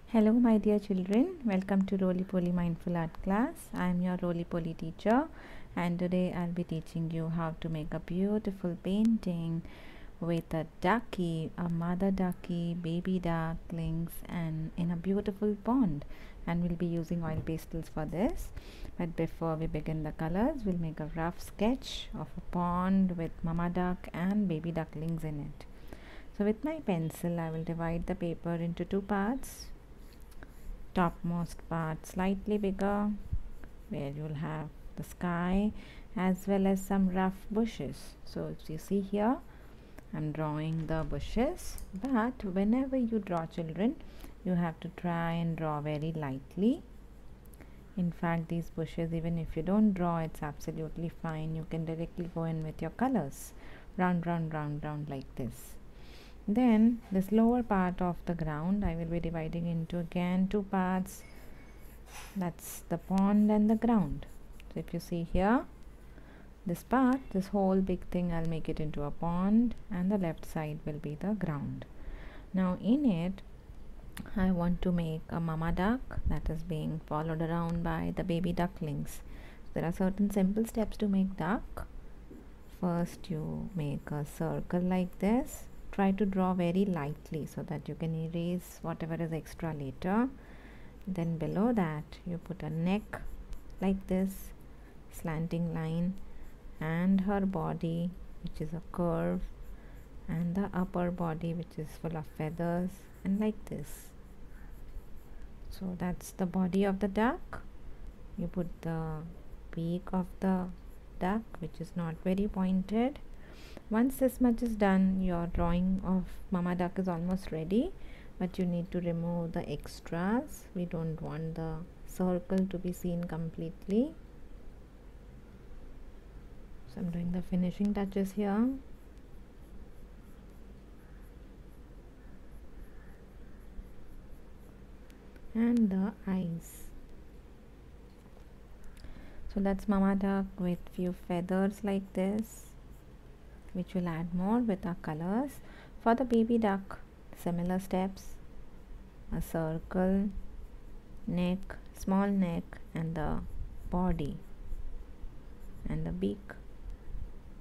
Hello, my dear children. Welcome to Rollipolli Mindful Art class. I am your Rollipolli teacher, and today I'll be teaching you how to make a beautiful painting with a ducky, a mother ducky, baby ducklings, and in a beautiful pond. And we'll be using oil pastels for this. But before we begin the colors, we'll make a rough sketch of a pond with mama duck and baby ducklings in it. So with my pencil, I will divide the paper into two parts. Topmost part slightly bigger, where you'll have the sky as well as some rough bushes. So if you see here, I'm drawing the bushes, but whenever you draw, children, you have to try and draw very lightly. In fact, these bushes, even if you don't draw, it's absolutely fine. You can directly go in with your colors, round, round, round, round, like this. Then this lower part of the ground I will be dividing into again two parts. That's the pond and the ground. So if you see here, this part, this whole big thing, I'll make it into a pond, and the left side will be the ground. Now in it, I want to make a mama duck that is being followed around by the baby ducklings. There are certain simple steps to make duck. First, you make a circle like this. Try to draw very lightly so that you can erase whatever is extra later. Then below that, you put a neck like this, slanting line, and her body, which is a curve, and the upper body, which is full of feathers, and like this. So that's the body of the duck. You put the beak of the duck, which is not very pointed. Once this much is done, your drawing of mama duck is almost ready, but you need to remove the extras. We don't want the circle to be seen completely. So I'm doing the finishing touches here. And the eyes. So that's mama duck with few feathers like this, which will add more with our colors. For the baby duck, similar steps: a circle, neck, small neck, and the body and the beak.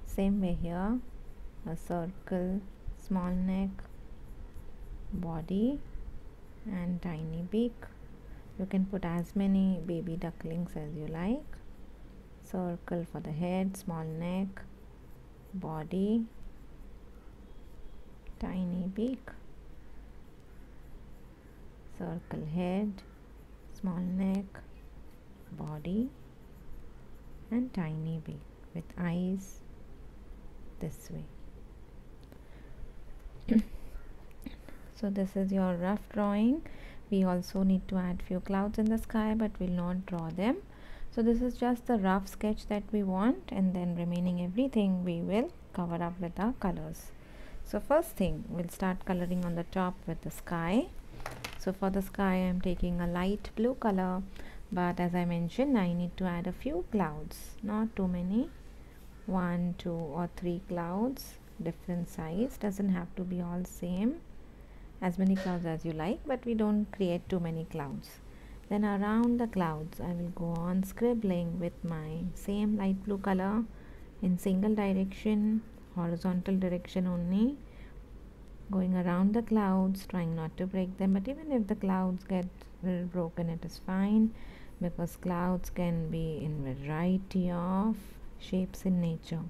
Same way here, a circle, small neck, body, and tiny beak. You can put as many baby ducklings as you like. Circle for the head, small neck, body, tiny beak, circle head, small neck, body, and tiny beak with eyes this way. So this is your rough drawing. We also need to add few clouds in the sky, but we'll not draw them. So this is just the rough sketch that we want, and then remaining everything we will cover up with our colors. So first thing, we'll start coloring on the top with the sky. So for the sky, I'm taking a light blue color, but as I mentioned, I need to add a few clouds, not too many, 1, 2, or 3 clouds, different size, doesn't have to be all same, as many clouds as you like, but we don't create too many clouds. Then around the clouds, I will go on scribbling with my same light blue color in single direction, horizontal direction only, going around the clouds, trying not to break them. But even if the clouds get a little broken, it is fine, because clouds can be in variety of shapes in nature.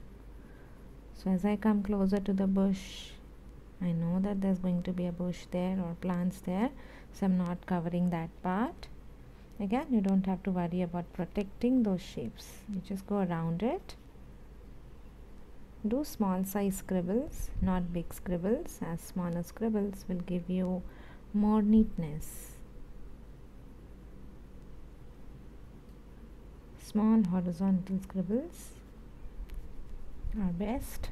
So as I come closer to the bush, I know that there's going to be a bush there or plants there, so I'm not covering that part. Again, you don't have to worry about protecting those shapes. You just go around it. Do small size scribbles, not big scribbles, as smaller scribbles will give you more neatness. Small horizontal scribbles are best.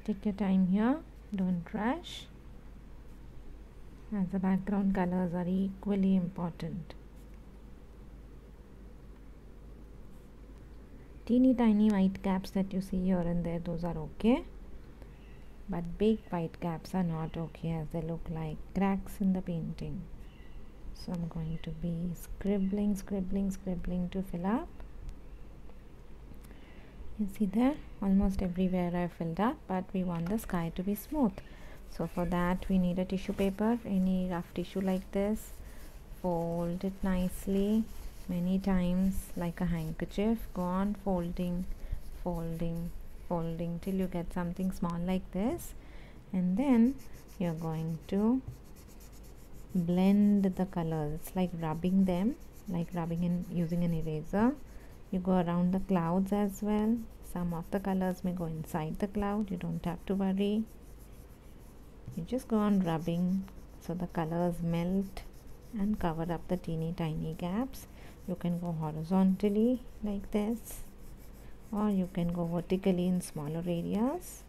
Take your time here. Don't rush, as the background colors are equally important. Teeny tiny white caps that you see here and there, those are okay. but big white gaps are not okay, as they look like cracks in the painting. So I'm going to be scribbling to fill up. You see there, almost everywhere I filled up, but we want the sky to be smooth. So for that we need a tissue paper, any rough tissue like this. Fold it nicely many times like a handkerchief. Go on folding till you get something small like this, and then you're going to blend the colors, like rubbing them, like rubbing in using an eraser. You go around the clouds as well. Some of the colors may go inside the cloud, you don't have to worry. You just go on rubbing so the colors melt and cover up the teeny tiny gaps. You can go horizontally like this, or you can go vertically in smaller areas.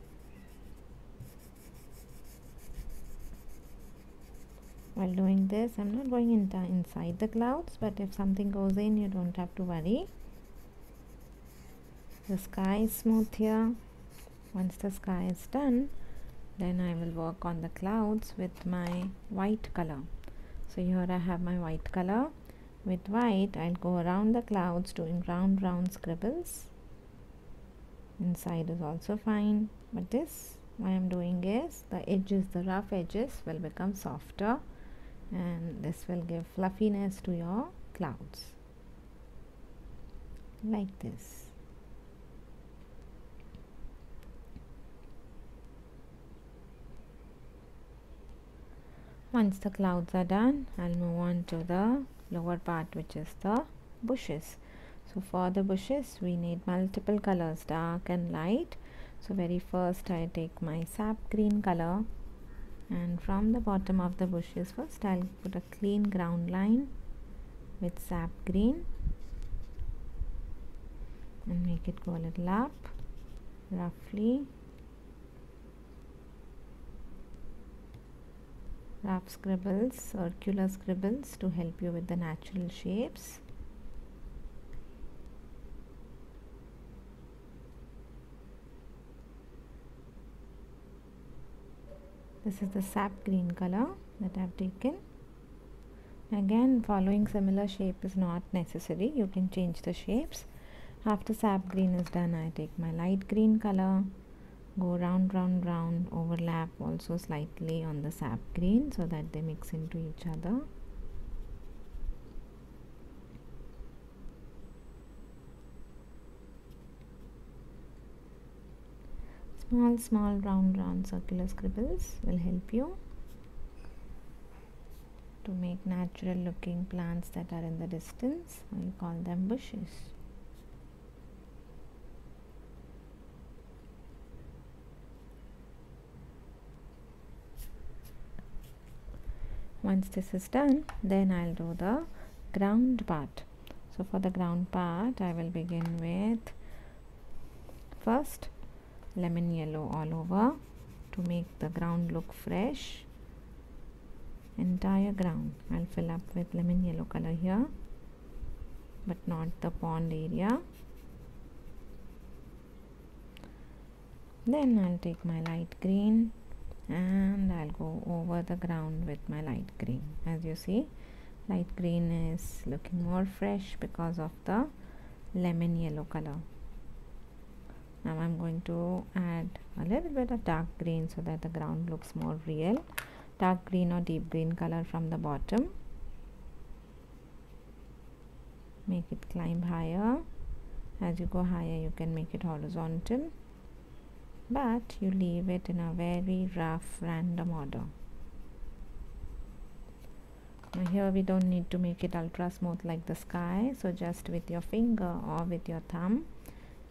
While doing this, I'm not going inside the clouds, but if something goes in, you don't have to worry. The sky is smooth here. Once the sky is done, then I will work on the clouds with my white color. So here I have my white color. With white, I'll go around the clouds doing round scribbles. Inside is also fine, but this what I'm doing is the edges, the rough edges will become softer, and this will give fluffiness to your clouds like this. Once the clouds are done, I'll move on to the lower part, which is the bushes. So for the bushes we need multiple colors, dark and light. So very first I take my sap green color, and from the bottom of the bushes first I'll put a clean ground line with sap green and make it go a little up roughly. Rough scribbles, circular scribbles to help you with the natural shapes. This is the sap green color that I've taken. Again, following similar shape is not necessary. You can change the shapes. After sap green is done, I take my light green color, go round, overlap also slightly on the sap green so that they mix into each other. Small round circular scribbles will help you to make natural looking plants that are in the distance. We call them bushes. Once this is done, then I'll do the ground part. So for the ground part, I will begin with first lemon yellow all over to make the ground look fresh. Entire ground I'll fill up with lemon yellow color here, but not the pond area. Then I'll take my light green and I'll go over the ground with my light green. As you see, light green is looking more fresh because of the lemon yellow color. Now I'm going to add a little bit of dark green so that the ground looks more real. Dark green or deep green color from the bottom. Make it climb higher. As you go higher, you can make it horizontal, but you leave it in a very rough random order. Now here we don't need to make it ultra smooth like the sky, so just with your finger or with your thumb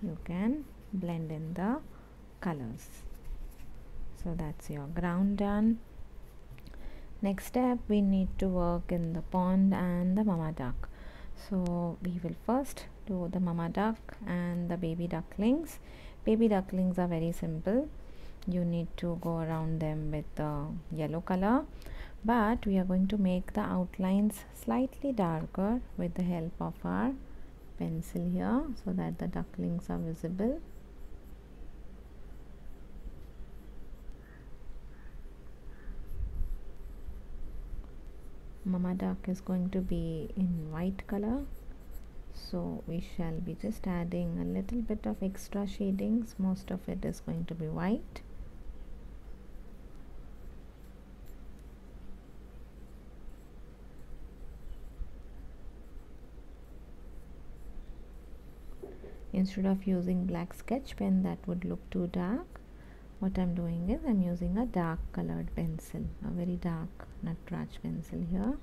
you can blend in the colors. So that's your ground done. Next step, we need to work in the pond and the mama duck. So we will first do the mama duck and the baby ducklings. Baby ducklings are very simple. You need to go around them with the yellow color, but we are going to make the outlines slightly darker with the help of our pencil here so that the ducklings are visible. Mama duck is going to be in white color, so we shall be just adding a little bit of extra shadings. Most of it is going to be white. Instead of using black sketch pen that would look too dark, what I'm doing is I'm using a dark colored pencil, a very dark Natraj pencil here,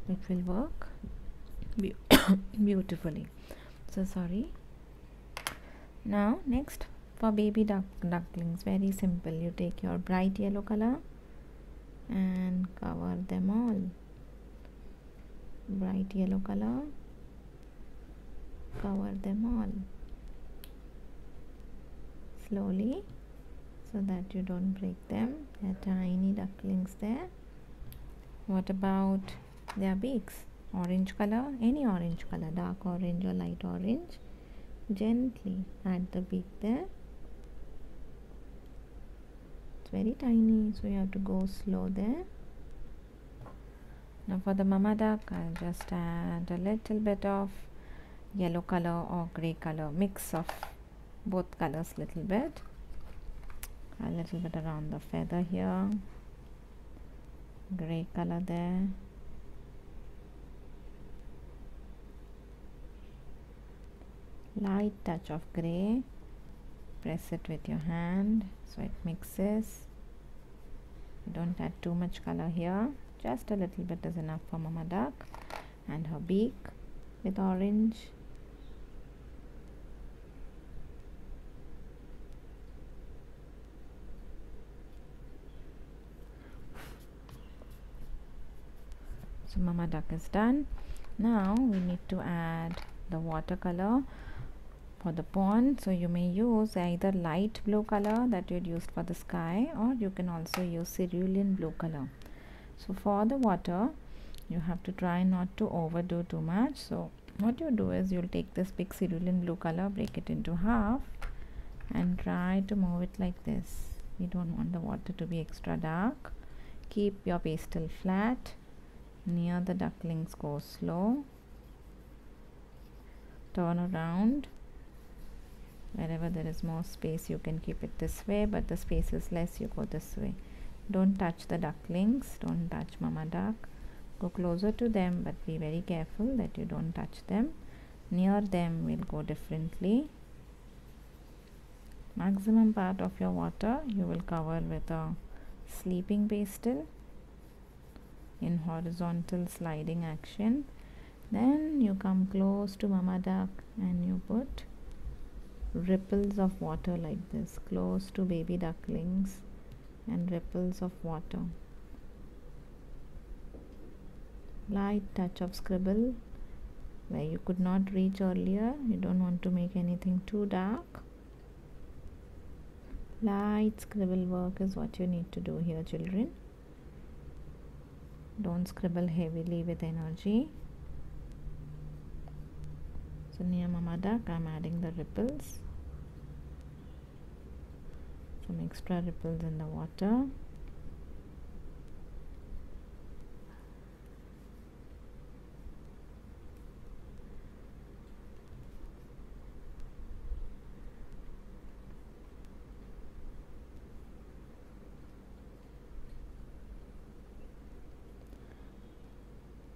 which will work beautifully. So sorry. Now next, for baby ducklings, very simple. You take your bright yellow color and cover them all. Bright yellow color, cover them all slowly so that you don't break them. They're tiny ducklings there. What about their beaks? Orange color, any orange color, dark orange or light orange. Gently add the beak there. It's very tiny, so you have to go slow there. Now for the mama duck, I'll just add a little bit of yellow color or grey color, mix of both colors, little bit. A little bit around the feather here, grey color there. Light touch of grey. Press it with your hand so it mixes. Don't add too much color here. Just a little bit is enough for mama duck. And her beak with orange. So mama duck is done. Now we need to add the watercolor for the pond. So you may use either light blue color that you'd used for the sky, or you can also use cerulean blue color. So for the water, you have to try not to overdo too much. So what you do is you'll take this big cerulean blue color, break it into half and try to move it like this. You don't want the water to be extra dark. Keep your pastel flat. Near the ducklings, go slow. Turn around. Wherever there is more space, you can keep it this way, but the space is less, you go this way. Don't touch the ducklings, don't touch mama duck. Go closer to them, but be very careful that you don't touch them. Near them, we'll go differently. Maximum part of your water you will cover with a sleeping pastel in horizontal sliding action. Then you come close to mama duck and you put ripples of water like this, close to baby ducklings, and ripples of water. Light touch of scribble where you could not reach earlier. You don't want to make anything too dark. Light scribble work is what you need to do here, children. Don't scribble heavily with energy. So near mama duck, I'm adding the ripples. Some extra ripples in the water.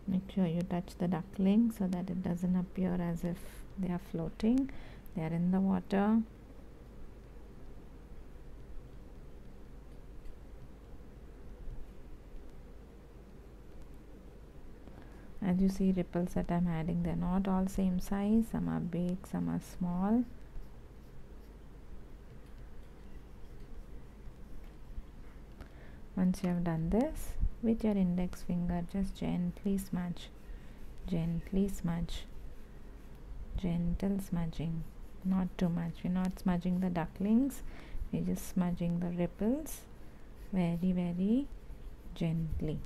Make sure you touch the duckling so that it doesn't appear as if they are floating. They are in the water. As you see, ripples that I'm adding, they're not all same size. Some are big, some are small. Once you have done this, with your index finger, just gently smudge, gentle smudging, not too much. We're not smudging the ducklings, we're just smudging the ripples very, very gently.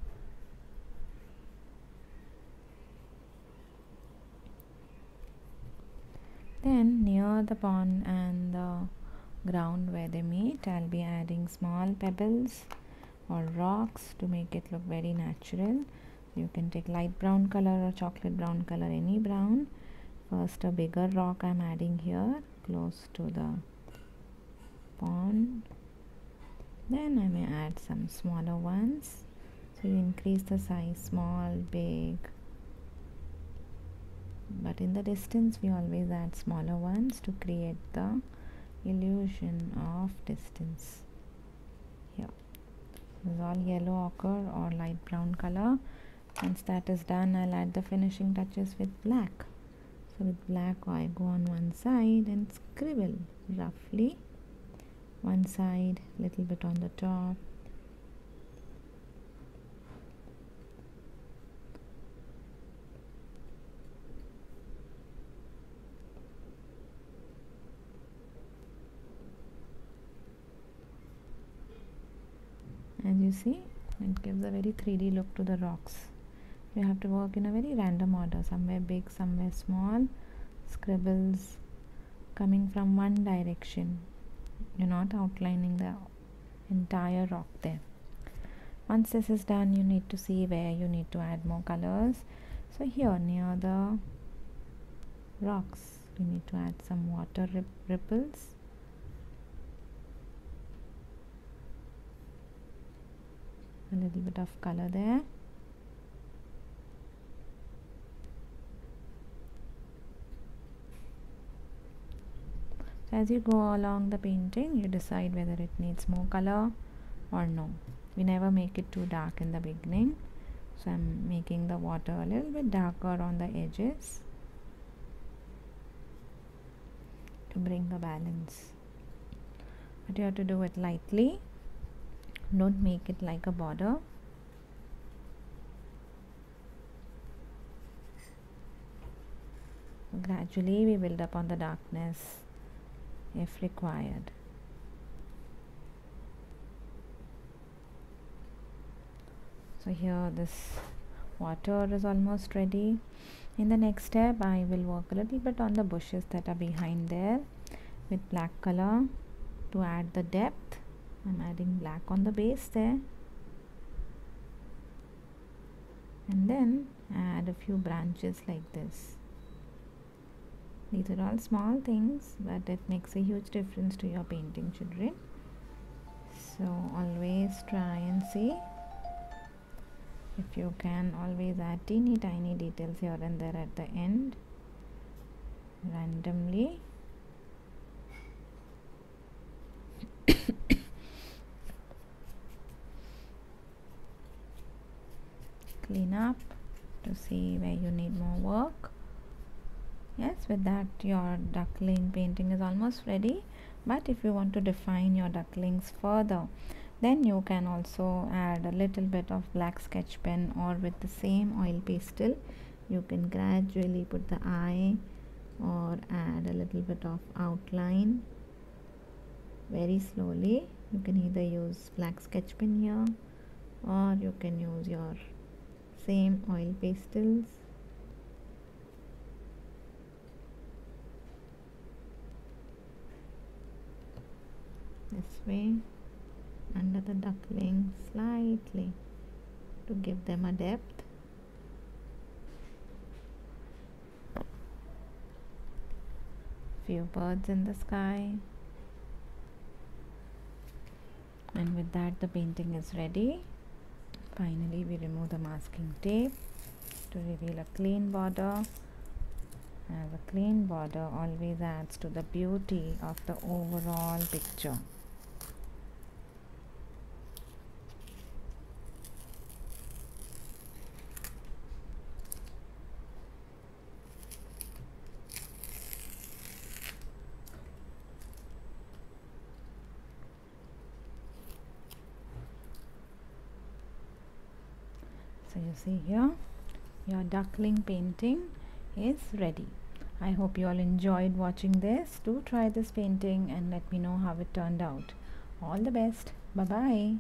Then near the pond and the ground where they meet, I'll be adding small pebbles or rocks to make it look very natural. You can take light brown color or chocolate brown color, any brown. First a bigger rock I'm adding here close to the pond. Then I may add some smaller ones. So you increase the size, small, big. But in the distance we always add smaller ones to create the illusion of distance. Here. This is all yellow ochre or light brown color. Once that is done, I'll add the finishing touches with black. So with black I go on one side and scribble roughly. One side, little bit on the top. As you see, it gives a very 3D look to the rocks. You have to work in a very random order, somewhere big, somewhere small, scribbles coming from one direction. You're not outlining the entire rock there. Once this is done, you need to see where you need to add more colors. So here near the rocks, we need to add some water ripples. A little bit of color there. So as you go along the painting, you decide whether it needs more color or no. We never make it too dark in the beginning. So I'm making the water a little bit darker on the edges to bring the balance. But you have to do it lightly. Don't make it like a border. Gradually we build up on the darkness if required. So here this water is almost ready. In the next step I will work a little bit on the bushes that are behind there with black color to add the depth. I'm adding black on the base there, and then add a few branches like this. These are all small things, but it makes a huge difference to your painting, children. So always try and see. If you can, always add teeny tiny details here and there at the end, randomly. Clean up to see where you need more work. Yes, with that your duckling painting is almost ready. But if you want to define your ducklings further, then you can also add a little bit of black sketch pen, or with the same oil pastel you can gradually put the eye or add a little bit of outline very slowly. You can either use black sketch pen here, or you can use your same oil pastels. This way under the duckling slightly to give them a depth. Few birds in the sky. And with that the painting is ready. Finally we remove the masking tape to reveal a clean border, as a clean border always adds to the beauty of the overall picture. So you see here, your duckling painting is ready. I hope you all enjoyed watching this. Do try this painting and let me know how it turned out. All the best. Bye bye.